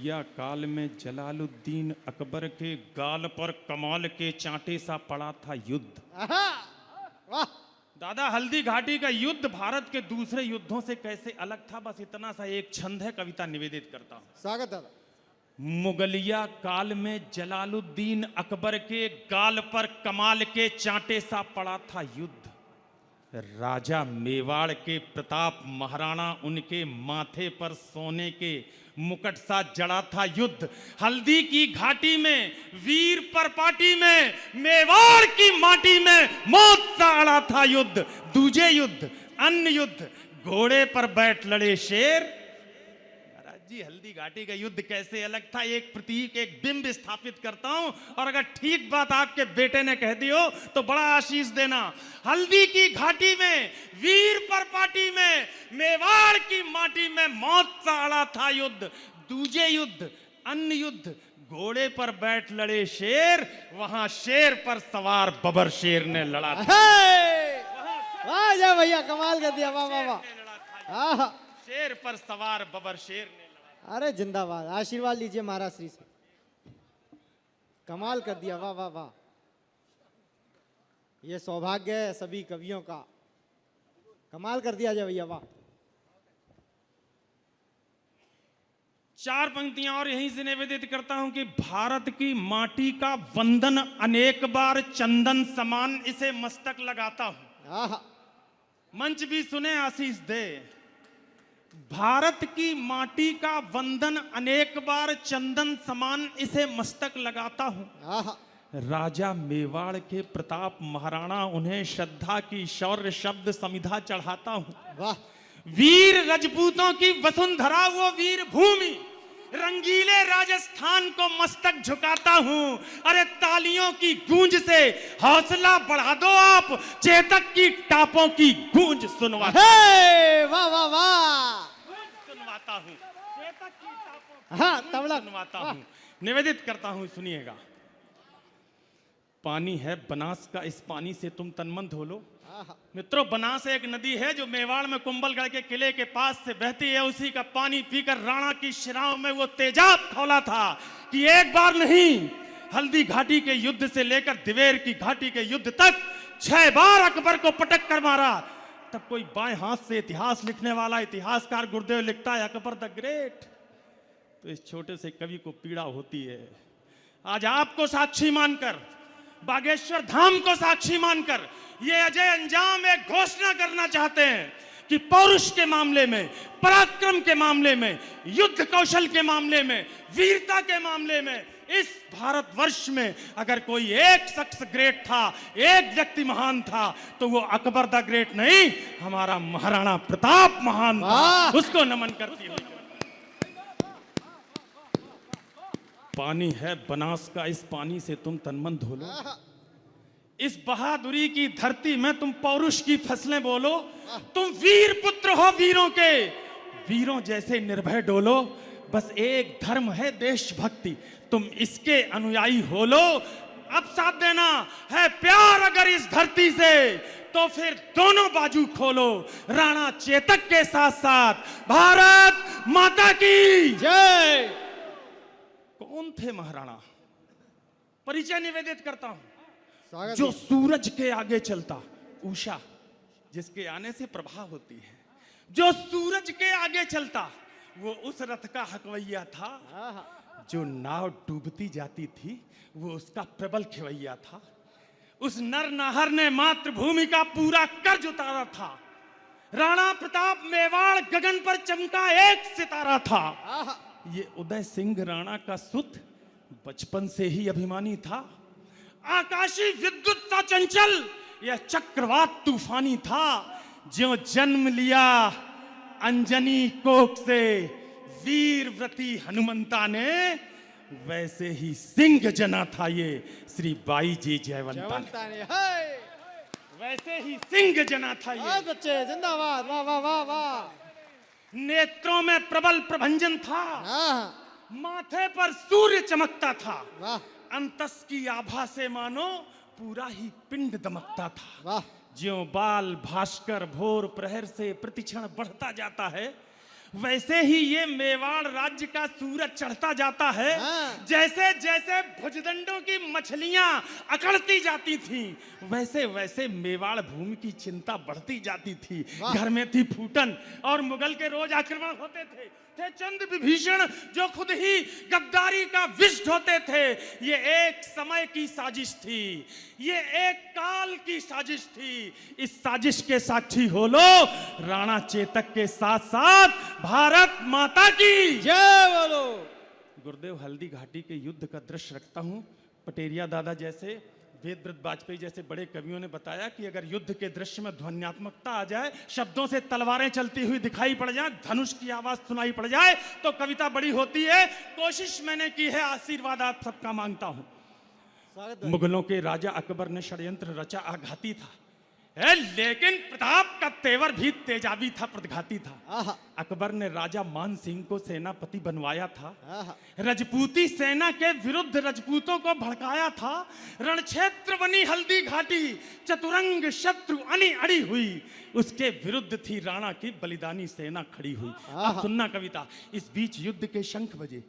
मुगलिया काल में जलालुद्दीन अकबर के गाल पर कमाल के चांटे सा पड़ा था युद्ध। वाह दादा, हल्दी घाटी का युद्ध भारत के दूसरे युद्धों से कैसे अलग था, बस इतना सा एक छंद है, कविता निवेदित करता हूं। स्वागत दादा। मुगलिया काल में जलालुद्दीन अकबर के गाल पर कमाल के चांटे सा पड़ा था युद्ध। राजा मेवाड़ के प्रताप महाराणा उनके माथे पर सोने के मुकुट सा जड़ा था युद्ध। हल्दी की घाटी में वीर परपाटी में मेवाड़ की माटी में मौत सा अड़ा था युद्ध। दूजे युद्ध, अन्य युद्ध, घोड़े पर बैठ लड़े शेर। महाराज जी, हल्दी घाटी का युद्ध कैसे अलग था, एक प्रतीक, एक बिंब स्थापित करता हूं, और अगर ठीक बात आपके बेटे ने कह दी हो तो बड़ा आशीष देना। हल्दी की घाटी में वीर परपाटी में मेवाड़ की माटी में मौत सा अड़ा था युद्ध। दूजे युद्ध, अन्य युद्ध, घोड़े पर बैठ लड़े शेर। वहां शेर पर सवार बबर शेर ने लड़ा था। वाह जा भैया, कमाल कर दिया। वाह वाह वाह। शेर पर सवार बबर शेर ने लड़ा। अरे जिंदाबाद, आशीर्वाद लीजिए महाराज श्री से। कमाल कर दिया, वाह वाह वाह। ये सौभाग्य है सभी कवियों का। कमाल कर दिया जय भैया, वाह। चार पंक्तियां और यहीं से निवेदित करता हूं कि भारत की माटी का वंदन अनेक बार चंदन समान इसे मस्तक लगाता हूं। मंच भी सुने, आशीष दे। भारत की माटी का वंदन अनेक बार चंदन समान इसे मस्तक लगाता हूं। राजा मेवाड़ के प्रताप महाराणा उन्हें श्रद्धा की शौर्य शब्द समिधा चढ़ाता हूं। वाह। वीर रजपूतों की वसुंधरा वो वीर भूमि, रंगीले राजस्थान को मस्तक झुकाता हूं। अरे तालियों की गूंज से हौसला बढ़ा दो आप, चेतक की टापों की गूंज सुनवाता वाह वाह वाह। सुनवाता हूं, चेतक की टापों हाँ, की तबला सुनवाता हूं। निवेदित करता हूं, सुनिएगा। पानी है बनास का, इस पानी से तुम तन मन धो लो। मित्रों, बनास एक नदी है जो मेवाड़ में कुंभलगढ़ के किले के पास से बहती है। उसी का पानी पीकर राणा की शिराओं में वो तेजाब खौला था कि एक बार नहीं, हल्दी घाटी के युद्ध से लेकर दिवेर की घाटी के युद्ध तक 6 बार अकबर को पटक कर मारा। तब कोई बाएं हाथ से इतिहास लिखने वाला इतिहासकार गुरुदेव लिखता है अकबर द ग्रेट। तो इस छोटे से कवि को पीड़ा होती है। आज आपको साक्षी मानकर, बागेश्वर धाम को साक्षी मानकर ये अजय अंजाम एक घोषणा करना चाहते हैं कि पौरुष के मामले में, पराक्रम के मामले में, युद्ध कौशल के मामले में, वीरता के मामले में इस भारतवर्ष में अगर कोई एक शख्स ग्रेट था, एक व्यक्ति महान था, तो वो अकबर द ग्रेट नहीं, हमारा महाराणा प्रताप महान था। उसको नमन करती हुई। पानी है बनास का, इस पानी से तुम तन मन धो लो। इस बहादुरी की धरती में तुम पौरुष की फसलें बोलो। तुम वीर पुत्र हो वीरों के, वीरों जैसे निर्भय डोलो। बस एक धर्म है देशभक्ति, तुम इसके अनुयायी हो लो। अब साथ देना है प्यार अगर इस धरती से, तो फिर दोनों बाजू खोलो। राणा चेतक के साथ साथ भारत माता की जय। कौन थे महाराणा? परिचय निवेदित करता हूं। जो सूरज के आगे चलता, उषा जिसके आने से प्रभा होती है, जो सूरज के आगे चलता वो उस रथ का हकवैया था। जो नाव डूबती जाती थी वो उसका प्रबल खिवैया था। उस नर नाहर ने मातृभूमि का पूरा कर्ज उतारा था। राणा प्रताप मेवाड़ गगन पर चमका एक सितारा था। ये उदय सिंह राणा का सुत बचपन से ही अभिमानी था। आकाशी विद्युत सा चंचल यह चक्रवात तूफानी था। जो जन्म लिया अंजनी कोख से वीरव्रती हनुमंता ने, वैसे ही सिंह जना था ये श्री बाई जी जयवंता ने। वैसे ही सिंह जना था ये। बच्चे जिंदाबाद, वाह वाह वाह वाह। नेत्रों में प्रबल प्रभंजन था, माथे पर सूर्य चमकता था। वाह। अंतस की आभा से मानो पूरा ही पिंड दमकता था। वाह। ज्यों बाल भास्कर भोर प्रहर से प्रतिक्षण बढ़ता जाता है, वैसे ही ये मेवाड़ राज्य का सूरज चढ़ता जाता है। हाँ। जैसे जैसे भुजदंडों की मछलियां अकड़ती जाती थीं, वैसे वैसे मेवाड़ भूमि की चिंता बढ़ती जाती थी। वाह। घर में थी फूटन और मुगल के रोज आक्रमण होते थे चंद विभीषण जो खुद ही गद्दारी का विष ढोते थे। ये एक समय की साजिश थी, ये एक काल की साजिश थी। इस साजिश के साक्षी हो लो राणा चेतक के साथ साथ भारत माता की जय बोलो। गुरुदेव हल्दी घाटी के युद्ध का दृश्य रखता हूं। पटेरिया दादा जैसे, वेदव्रत वाजपेयी जैसे बड़े कवियों ने बताया कि अगर युद्ध के दृश्य में ध्वन्यात्मकता आ जाए, शब्दों से तलवारें चलती हुई दिखाई पड़ जाए, धनुष की आवाज सुनाई पड़ जाए, तो कविता बड़ी होती है। कोशिश मैंने की है, आशीर्वाद आप सबका मांगता हूं। स्वागत है। मुगलों के राजा अकबर ने षड्यंत्र रचा, आघाती था लेकिन प्रताप का तेवर भी तेजाबी था, प्रतिघाती था। आहा, अकबर ने राजा मान सिंह को सेनापति बनवाया था, आहा, रजपूती सेना के विरुद्ध रजपूतों को भड़काया था। रणक्षेत्र बनी हल्दी घाटी, चतुरंग शत्रु अनी अड़ी हुई, उसके विरुद्ध थी राणा की बलिदानी सेना खड़ी हुई। अब सुनना कविता। इस बीच युद्ध के शंख बजे,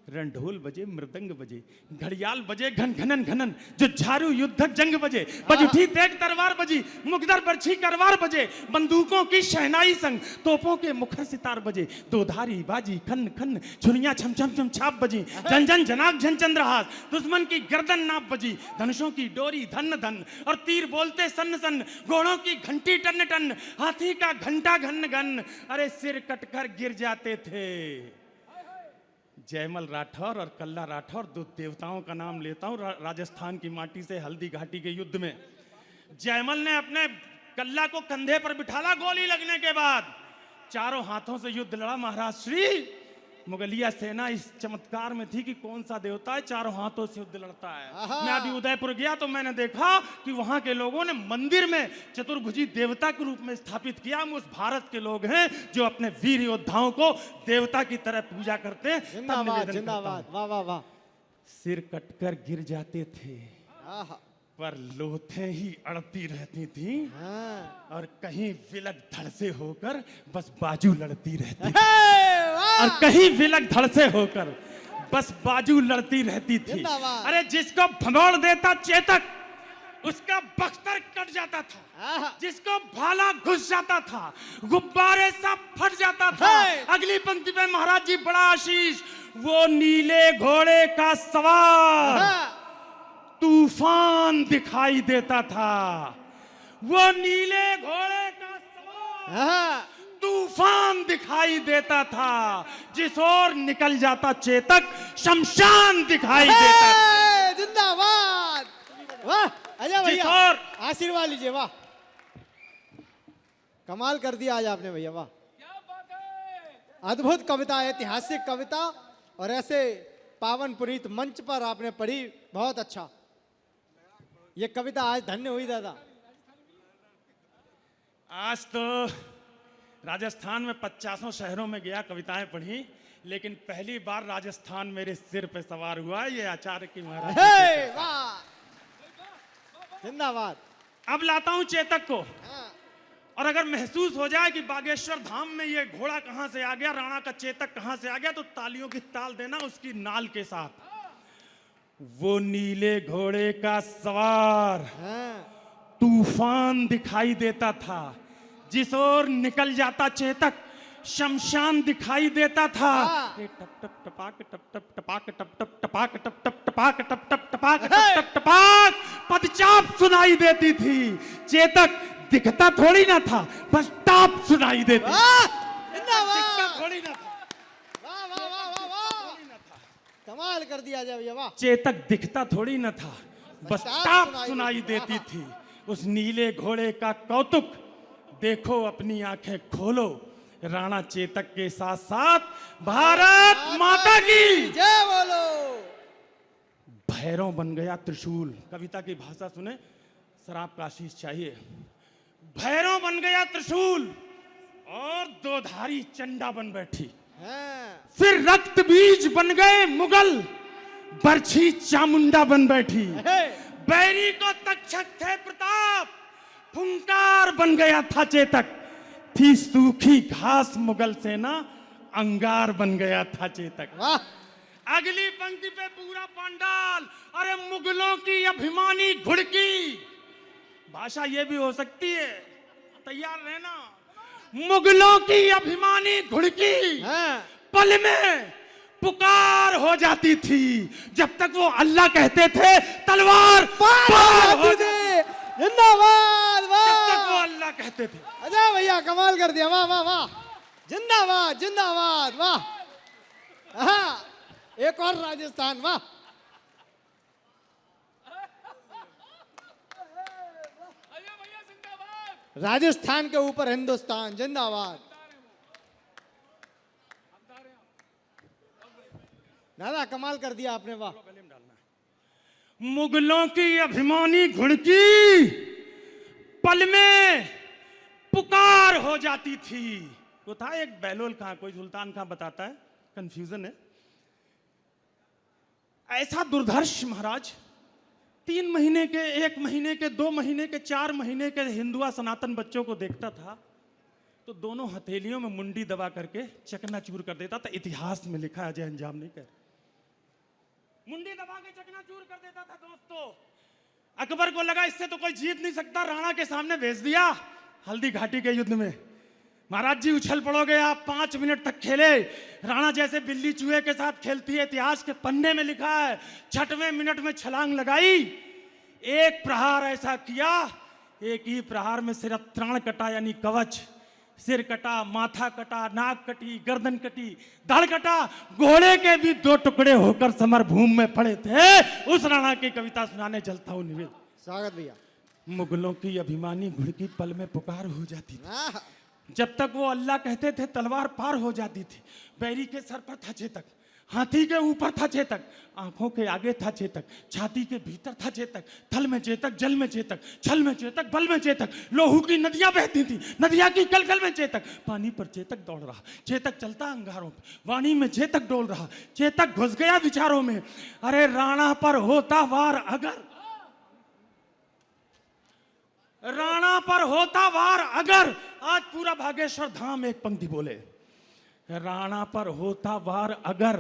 रणढोल बजे, मृदंग बजे, घड़ियाल बजे घन घनन घनन, जो झारू युद्धक जंग बजे, बज उठी तेग तलवार बजी, मुकदर बरछी करवार बजे, बंदूकों की शहनाई संग तोपों के मुखर सितार बजे, दोधारी बाजी खन खन, छुरियां छम छम छम छाप बजी, जन जन जनाक झन चंद्रहास, दुश्मन की गर्दन नाप बजी, धनुषों की डोरी धन धन और तीर बोलते सन्न सन, घोड़ों की घंटी टन टन, हाथी का घंटा घन घन, अरे सिर कटकर गिर जाते थे। जयमल राठौर और कल्ला राठौर, दो देवताओं का नाम लेता हूं राजस्थान की माटी से हल्दी घाटी के युद्ध में। जयमल ने अपने कल्ला को कंधे पर बिठाला, गोली लगने के बाद चारों हाथों से युद्ध लड़ा महाराज श्री। मुगलिया सेना इस चमत्कार में थी कि कौन सा देवता है चारों हाथों से युद्ध लड़ता है। मैं अभी उदयपुर गया तो मैंने देखा कि वहां के लोगों ने मंदिर में चतुर्भुजी देवता के रूप में स्थापित किया। हम उस भारत के लोग हैं जो अपने वीर योद्धाओं को देवता की तरह पूजा करते हैं। जिंदाबाद जिंदाबाद, वाह वाह वाह। सिर कटकर गिर जाते थे, आहा, पर लोथें ही अड़ती रहती थी हाँ। और कहीं विलक धड़ से होकर बस बाजू लड़ती रहती थी। हे, वाह। और कहीं विलक धड़ से होकर बस बाजू लड़ती रहती थी। जिंदाबाद। अरे जिसको भगोड़ देता चेतक, उसका बख्तर कट जाता था, आहा, जिसको भाला घुस जाता था, गुब्बारे सब फट जाता था। हे। अगली पंक्ति पे महाराज जी बड़ा आशीष, वो नीले घोड़े का सवार आहा, तूफान दिखाई देता था। वो नीले घोड़े का सवार आहा, तूफान दिखाई देता था, जिस ओर निकल जाता चेतक शमशान दिखाई देता था। हे, जिंदाबाद, वाह। अजय जिस भैया ओर आशीर्वाद लीजिए, वाह। कमाल कर दिया आज आपने भैया, वाह। अद्भुत कविता, ऐतिहासिक कविता, और ऐसे पावन पुनीत मंच पर आपने पढ़ी, बहुत अच्छा। ये कविता आज धन्य हुई दादा। आज तो राजस्थान में 50 शहरों में गया, कविताएं पढ़ी, लेकिन पहली बार राजस्थान मेरे सिर पे सवार हुआ। ये आचार्य की महाराज जी हे, की वाह, जिंदाबाद। अब लाता हूं चेतक को, हाँ, और अगर महसूस हो जाए कि बागेश्वर धाम में ये घोड़ा कहां से आ गया, राणा का चेतक कहां से आ गया, तो तालियों की ताल देना उसकी नाल के साथ। वो नीले घोड़े का सवार हाँ, तूफान दिखाई देता था, जिस ओर निकल जाता चेतक शमशान दिखाई देता था। हाँ। टप टप टपाक टप टप टपाक टप टप टपाक टप टप टपाक टप टप टपाक टप टप टपाक पदचाप सुनाई देती थी। चेतक दिखता थोड़ी ना था, बस टाप सुनाई देती। वाह, दिखता जिंदाबाद, थोड़ी ना था, वाह वाह वाह वाह वाह, कमाल कर दिया अजय भैया, वाह। चेतक दिखता थोड़ी न था, बस टाप सुनाई देती थी। उस नीले घोड़े का कौतुक देखो, अपनी आंखें खोलो, राणा चेतक के साथ साथ भारत माता की जय बोलो। भैरव बन गया त्रिशूल। कविता की भाषा सुने, शराब का आशीष चाहिए। भैरव बन गया त्रिशूल और दोधारी चंडा बन बैठी। हाँ, फिर रक्त बीज बन गए मुगल, बरछी चामुंडा बन बैठी। हे, बैरी को तक्षक थे प्रताप, फुंकार बन गया था चेतक। थी सूखी घास मुगल सेना, अंगार बन गया था चेतक। वाह अगली पंक्ति पे पूरा पंडाल, अरे मुगलों की अभिमानी घुड़की। भाषा ये भी हो सकती है, तैयार रहना। मुगलों की अभिमानी घुड़की हाँ। पल में पुकार हो जाती थी। जब तक वो अल्लाह कहते थे तलवार पार हो जाती थी। जिंदाबाद, वाह। जब तक वो अल्लाह कहते थे। अजय भैया कमाल कर दिया, वाह वाह वाह, जिंदाबाद जिंदाबाद, वाह। हाँ, एक और राजस्थान, वाह। राजस्थान के ऊपर हिंदुस्तान जिंदाबाद। दादा कमाल कर दिया आपने, वाह। मुगलों की अभिमानी घुड़की पल में पुकार हो जाती थी। वो था एक बहलोल खां, कोई सुल्तान खां बताता है, कंफ्यूजन है। ऐसा दुर्धर्ष महाराज 3 महीने के, 1 महीने के, 2 महीने के, 4 महीने के हिंदुआ सनातन बच्चों को देखता था तो दोनों हथेलियों में मुंडी दबा करके चकनाचूर कर देता था। इतिहास में लिखा है, अजय अंजाम नहीं कर, मुंडी दबा के चकनाचूर कर देता था दोस्तों। अकबर को लगा इससे तो कोई जीत नहीं सकता, राणा के सामने भेज दिया। हल्दी घाटी के युद्ध में महाराज जी उछल पड़ोगे आप, 5 मिनट तक खेले। राणा जैसे बिल्ली चूहे के साथ खेलती है, इतिहास के पन्ने में लिखा है। 6वें मिनट में छलांग लगाई, एक प्रहार ऐसा किया, एक ही प्रहार में सिर त्राण कटा यानी कवच, सिर कटा, माथा कटा, नाक कटी, गर्दन कटी, धड़ कटा, घोड़े के भी 2 टुकड़े होकर समरभूमि में पड़े थे। उस राणा की कविता सुनाने चलता हूं निवेद। स्वागत भैया। मुगलों की अभिमानी घुड़की पल में पुकार हो जाती थी। हाँ। जब तक वो अल्लाह कहते थे तलवार पार हो जाती थी। बैरी के सर पर था चेतक, हाथी के ऊपर था चेतक, आंखों के आगे था चेतक, छाती के भीतर था चेतक, थल में चेतक, जल में चेतक, छल में चेतक, बल में चेतक, लोहू की नदियां बहती थी, नदियां की कलकल में चेतक, पानी पर चेतक दौड़ रहा, चेतक चलता अंगारों पे, वाणी में चेतक डोल रहा, चेतक घुस गया विचारों में। अरे राणा पर होता वार अगर, राणा पर होता वार अगर, आज पूरा भागेश्वर धाम एक पंक्ति बोले, राणा पर होता वार अगर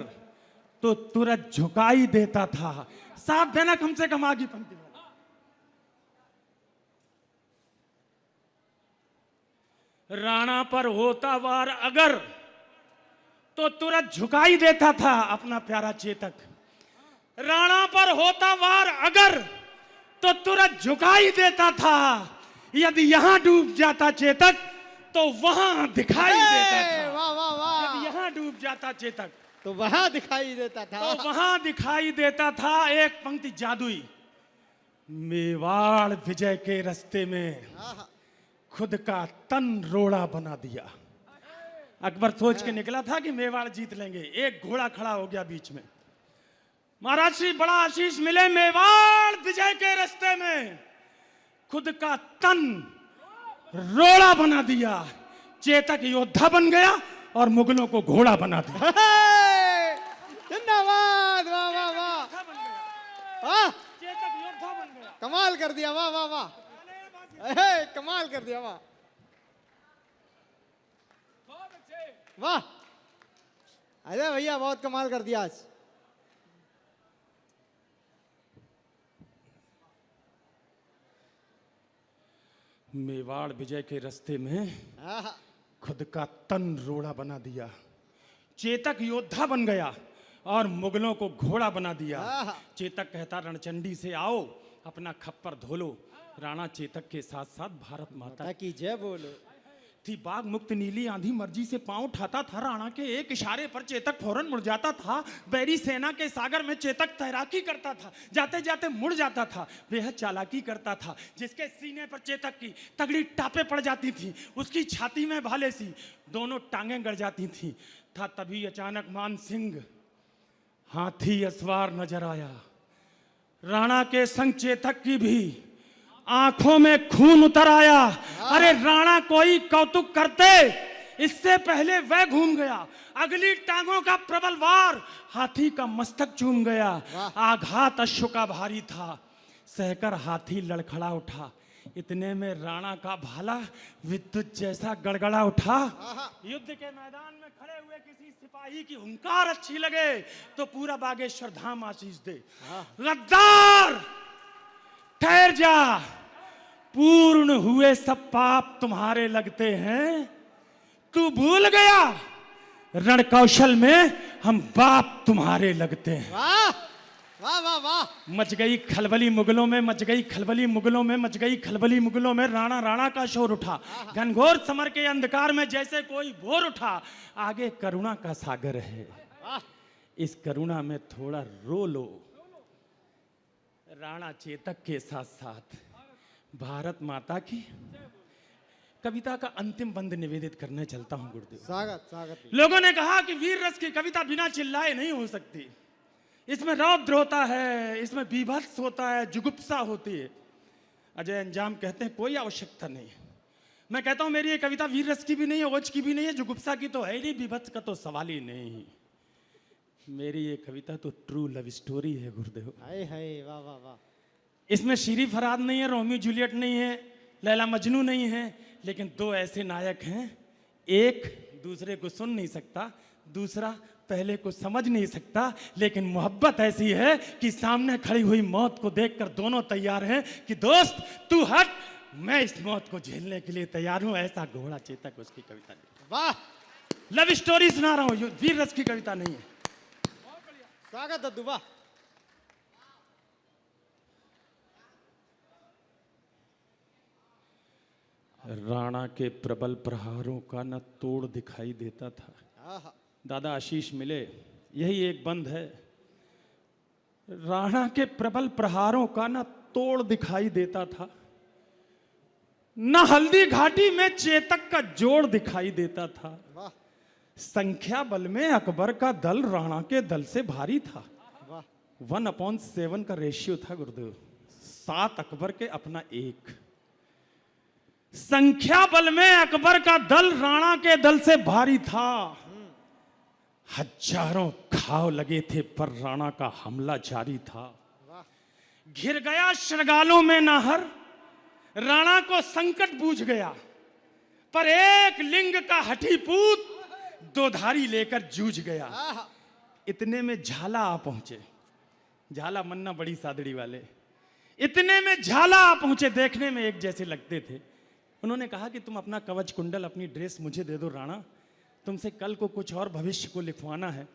तो तुरंत झुकाई देता था। साथ देना कम से कम आगे पंक्ति बोले। राणा पर होता वार अगर तो तुरंत झुकाई देता था अपना प्यारा चेतक। राणा पर होता वार अगर तो तुरंत झुकाई देता था। यदि यहां डूब जाता चेतक तो वहां दिखाई देता था। वाह वाह वाह। यदि यहां डूब जाता चेतक तो वहां दिखाई देता था। तो वहां दिखाई देता था। एक पंक्ति जादुई, मेवाड़ विजय के रास्ते में खुद का तन रोड़ा बना दिया। अकबर सोच के निकला था कि मेवाड़ जीत लेंगे, एक घोड़ा खड़ा हो गया बीच में। महाराज श्री बड़ा आशीष मिले, मेवाड़ विजय के रास्ते में खुद का तन रोड़ा बना दिया। चेतक योद्धा बन गया और मुगलों को घोड़ा बना दिया। धन्यवाद, वाह वाह वाह वाह। चेतक योद्धा बन गया, कमाल कर दिया, वाह वाह वाह, कमाल कर दिया, वाह वाह। अरे भैया बहुत कमाल कर दिया आज। मेवाड़ विजय के रास्ते में खुद का तन रोड़ा बना दिया। चेतक योद्धा बन गया और मुगलों को घोड़ा बना दिया। चेतक कहता रणचंडी से आओ अपना खप्पर धो लो। राणा चेतक के साथ साथ भारत माता की जय बोलो। थी बाग मुक्त नीली आंधी मर्जी से पांव उठाता था। राणा के एक इशारे पर चेतक फौरन मुड़ जाता था। बैरी सेना के सागर में चेतक तैराकी करता था, जाते जाते मुड़ जाता था। बेहद चालाकी करता था। जिसके सीने पर चेतक की तगड़ी टापे पड़ जाती थी, उसकी छाती में भाले सी दोनों टांगें गड़ जाती थी। था तभी अचानक मान सिंह हाथी अस्वार नजर आया। राणा के संग चेतक की भी आंखों में खून उतर आया। अरे राणा कोई कौतुक करते, इससे पहले वह घूम गया। अगली टांगों का प्रबल वार हाथी का मस्तक चूम गया। आघात अश्व का भारी था, सहकर हाथी लड़खड़ा उठा। इतने में राणा का भाला विद्युत जैसा गड़गड़ा उठा। युद्ध के मैदान में खड़े हुए किसी सिपाही की हुंकार अच्छी लगे तो पूरा बागेश्वर धाम आशीष दे। गद्दार ठहर जा, पूर्ण हुए सब पाप तुम्हारे लगते हैं। तू भूल गया रण कौशल में हम बाप तुम्हारे लगते हैं। वाह वाह वाह वाह। मच गई खलबली मुगलों में, मच गई खलबली मुगलों में, मच गई खलबली मुगलों में। राणा राणा का शोर उठा, घनघोर समर के अंधकार में जैसे कोई भोर उठा। आगे करुणा का सागर है, इस करुणा में थोड़ा रो लो। राणा चेतक के साथ साथ भारत माता की कविता का अंतिम बंद निवेदित करने चलता हूं गुरुदेव। स्वागत स्वागत। लोगों ने कहा कि वीर रस की कविता बिना चिल्लाए नहीं हो सकती, इसमें रौद्र होता है, इसमें बीभत्स होता है, जुगुप्सा होती है। अजय अंजाम कहते हैं कोई आवश्यकता नहीं। मैं कहता हूं मेरी ये कविता वीर रस की भी नहीं है, ओज की भी नहीं है, जुगुप्सा की तो है ही नहीं, बीभत्स का तो सवाल ही नहीं। मेरी ये कविता तो ट्रू लव स्टोरी है गुरुदेव। हाय हाय वाह वाह वाह। इसमें शीरी फराद नहीं है, रोमियो जूलियट नहीं है, लैला मजनू नहीं है, लेकिन दो ऐसे नायक हैं, एक दूसरे को सुन नहीं सकता, दूसरा पहले को समझ नहीं सकता, लेकिन मोहब्बत ऐसी है कि सामने खड़ी हुई मौत को देखकर दोनों तैयार हैं कि दोस्त तू हट, मैं इस मौत को झेलने के लिए तैयार हूं। ऐसा घोड़ा चेतक उसकी कविता नहीं। वाह, लव स्टोरी सुना रहा हूं, वीर रस की कविता नहीं है। स्वागत दद्दू वाह। राणा के प्रबल प्रहारों का न तोड़ दिखाई देता था। दादा आशीष मिले, यही एक बंद है। राणा के प्रबल प्रहारों का न तोड़ दिखाई देता था, न हल्दी घाटी में चेतक का जोड़ दिखाई देता था। संख्या बल में अकबर का दल राणा के दल से भारी था। 1/7 का रेशियो था गुरुदेव, 7 अकबर के अपना 1। संख्या बल में अकबर का दल राणा के दल से भारी था। हजारों घाव लगे थे पर राणा का हमला जारी था। घिर गया श्रृंगालों में नाहर, राणा को संकट बूझ गया, पर एक लिंग का हठीपूत 2 धारी लेकर जूझ गया। इतने में झाला आ पहुंचे, झाला मन्ना बड़ी सादड़ी वाले। इतने में झाला आ पहुंचे, देखने में एक जैसे लगते थे। उन्होंने कहा कि तुम अपना कवच कुंडल, अपनी ड्रेस मुझे दे दो राणा, तुमसे कल को कुछ और भविष्य को लिखवाना है,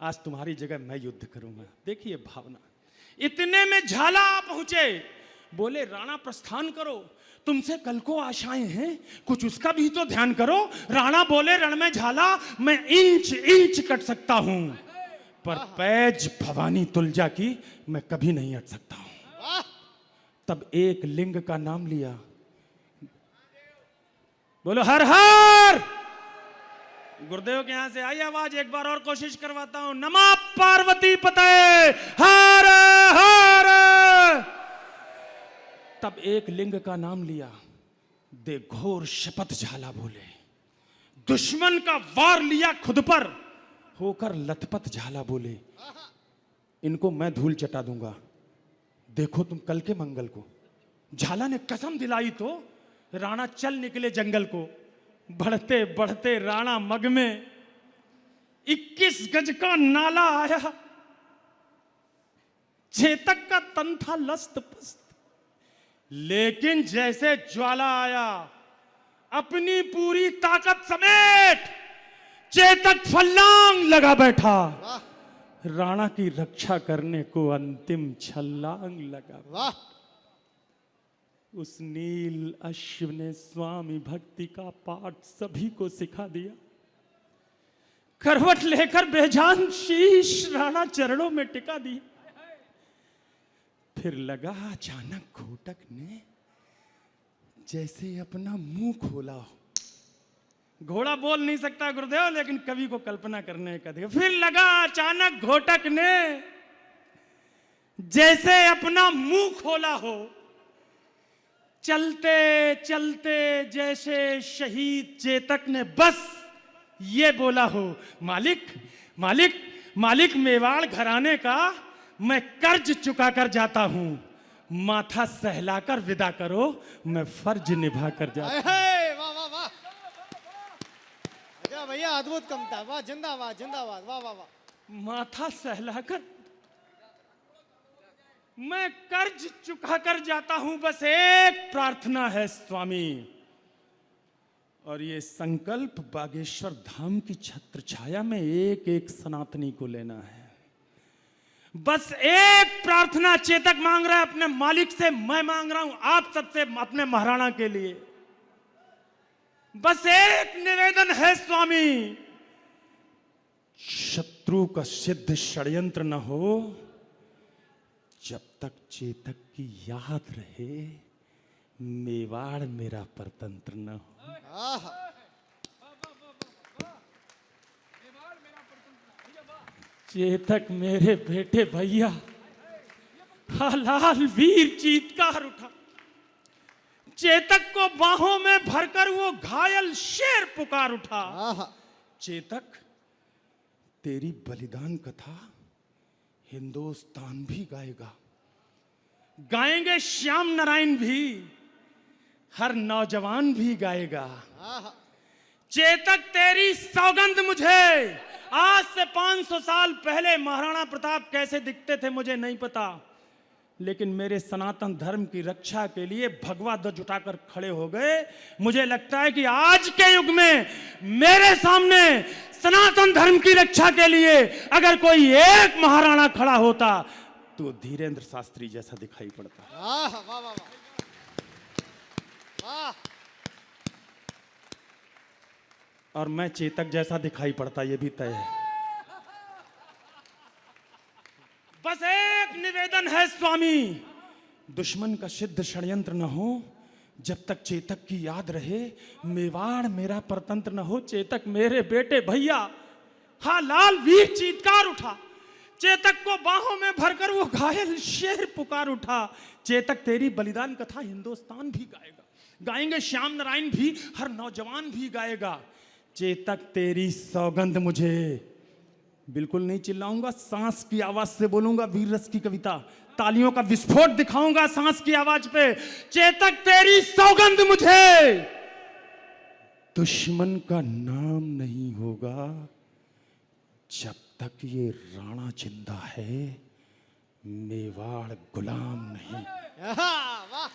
आज तुम्हारी जगह मैं युद्ध करूंगा। देखिए भावना। इतने में झाला आ पहुंचे, बोले राणा प्रस्थान करो, तुमसे कल को आशाएं हैं, कुछ उसका भी तो ध्यान करो। राणा बोले रण में झाला मैं इंच इंच कट सकता हूं, पर पैज भवानी तुलजा की मैं कभी नहीं हट सकता हूं। तब एक लिंग का नाम लिया, बोलो हर हर। गुरुदेव के यहां से आई आवाज, एक बार और कोशिश करवाता हूं। नमः पार्वती पते हर हर। तब एक लिंग का नाम लिया, दे घोर शपथ झाला बोले। दुश्मन का वार लिया खुद पर, होकर लथपथ झाला बोले। इनको मैं धूल चटा दूंगा, देखो तुम कल के मंगल को। झाला ने कसम दिलाई तो राणा चल निकले जंगल को। बढ़ते बढ़ते राणा मग में 21 गज का नाला आया। चेतक का तन था लस्त पस्त, लेकिन जैसे ज्वाला आया, अपनी पूरी ताकत समेत चेतक फल्लांग लगा बैठा। राणा की रक्षा करने को अंतिम छलांग लगा। वाह। उस नील अश्व ने स्वामी भक्ति का पाठ सभी को सिखा दिया। करवट लेकर बेजान शीश राणा चरणों में टिका दिया। फिर लगा अचानक घोटक ने जैसे अपना मुंह खोला हो। घोड़ा बोल नहीं सकता गुरुदेव, लेकिन कवि को कल्पना करने का देखो। फिर लगा अचानक घोटक ने जैसे अपना मुंह खोला हो। चलते चलते जैसे शहीद चेतक ने बस ये बोला हो, मालिक मालिक मालिक, मेवाड़ घराने का मैं कर्ज चुका कर जाता हूं। माथा सहलाकर विदा करो, मैं फर्ज निभा कर जाता हूं। वाह वाह वाह, अजय भैया अद्भुत कविता, वाह जिंदाबाद जिंदाबाद, वाह वाह वाह। माथा सहलाकर मैं कर्ज चुका कर जाता हूं, बस एक प्रार्थना है स्वामी, और ये संकल्प बागेश्वर धाम की छत्र छाया में एक एक सनातनी को लेना है। बस एक प्रार्थना चेतक मांग रहा है अपने मालिक से, मैं मांग रहा हूं आप सबसे, अपने महाराणा के लिए। बस एक निवेदन है स्वामी, शत्रु का सिद्ध षड्यंत्र न हो, जब तक चेतक की याद रहे, मेवाड़ मेरा परतंत्र न हो। चेतक मेरे बेटे भैया, हलाल वीर चीत्कार उठा, चेतक को बाहों में भरकर वो घायल शेर पुकार उठा। चेतक, तेरी बलिदान कथा हिंदुस्तान भी गाएगा, गाएंगे श्याम नारायण भी, हर नौजवान भी गाएगा। चेतक, तेरी सौगंध मुझे, आज से 500 साल पहले महाराणा प्रताप कैसे दिखते थे मुझे नहीं पता, लेकिन मेरे सनातन धर्म की रक्षा के लिए भगवा ध्वज उठाकर खड़े हो गए। मुझे लगता है कि आज के युग में मेरे सामने सनातन धर्म की रक्षा के लिए अगर कोई एक महाराणा खड़ा होता तो धीरेन्द्र शास्त्री जैसा दिखाई पड़ता। वाह वाह वाह वाह, और मैं चेतक जैसा दिखाई पड़ता, ये भी तय है। बस एक निवेदन है स्वामी, दुश्मन का सिद्ध षड्यंत्र न हो, जब तक चेतक की याद रहे, मेवाड़ मेरा परतंत्र न हो। चेतक मेरे बेटे भैया, हाँ लाल वीर चीत्कार उठा, चेतक को बाहों में भरकर वो घायल शेर पुकार उठा। चेतक, तेरी बलिदान कथा हिंदुस्तान भी गाएगा, गाएंगे श्याम नारायण भी, हर नौजवान भी गाएगा। चेतक, तेरी सौगंध मुझे, बिल्कुल नहीं चिल्लाऊंगा, सांस की आवाज से बोलूंगा वीर रस की कविता, तालियों का विस्फोट दिखाऊंगा सांस की आवाज पे। चेतक, तेरी सौगंध मुझे, दुश्मन का नाम नहीं होगा जब तक ये राणा जिंदा है, मेवाड़ गुलाम नहीं। वाह।